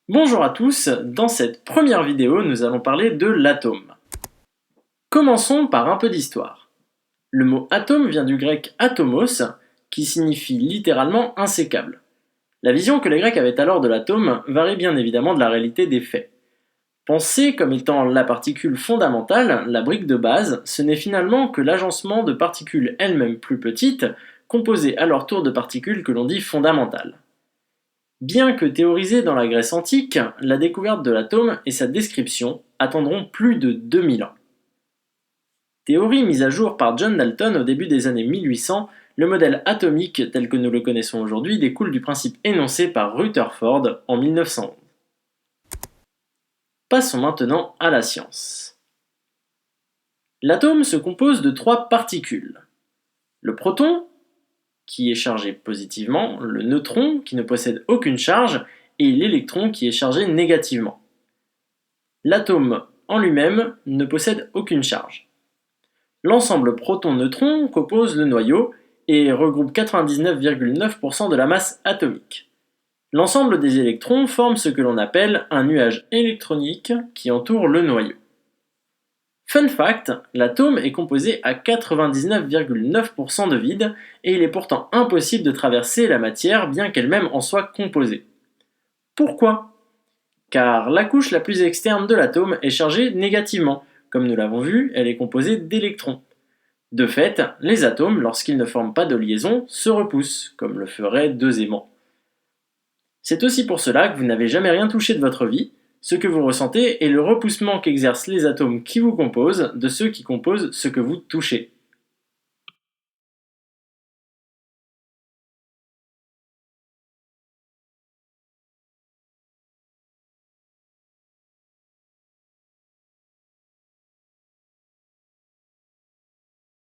Bonjour à tous, dans cette première vidéo, nous allons parler de l'atome. Commençons par un peu d'histoire. Le mot atome vient du grec atomos, qui signifie littéralement insécable. La vision que les Grecs avaient alors de l'atome varie bien évidemment de la réalité des faits. Pensée comme étant la particule fondamentale, la brique de base, ce n'est finalement que l'agencement de particules elles-mêmes plus petites, composées à leur tour de particules que l'on dit fondamentales. Bien que théorisée dans la Grèce antique, la découverte de l'atome et sa description attendront plus de 2000 ans. Théorie mise à jour par John Dalton au début des années 1800, le modèle atomique tel que nous le connaissons aujourd'hui découle du principe énoncé par Rutherford en 1911. Passons maintenant à la science. L'atome se compose de trois particules. Le proton, qui est chargé positivement, le neutron, qui ne possède aucune charge, et l'électron, qui est chargé négativement. L'atome en lui-même ne possède aucune charge. L'ensemble proton-neutron compose le noyau et regroupe 99,9% de la masse atomique. L'ensemble des électrons forme ce que l'on appelle un nuage électronique qui entoure le noyau. Fun fact, l'atome est composé à 99,9% de vide et il est pourtant impossible de traverser la matière bien qu'elle-même en soit composée. Pourquoi? Car la couche la plus externe de l'atome est chargée négativement. Comme nous l'avons vu, elle est composée d'électrons. De fait, les atomes, lorsqu'ils ne forment pas de liaison, se repoussent, comme le feraient deux aimants. C'est aussi pour cela que vous n'avez jamais rien touché de votre vie. Ce que vous ressentez est le repoussement qu'exercent les atomes qui vous composent de ceux qui composent ce que vous touchez.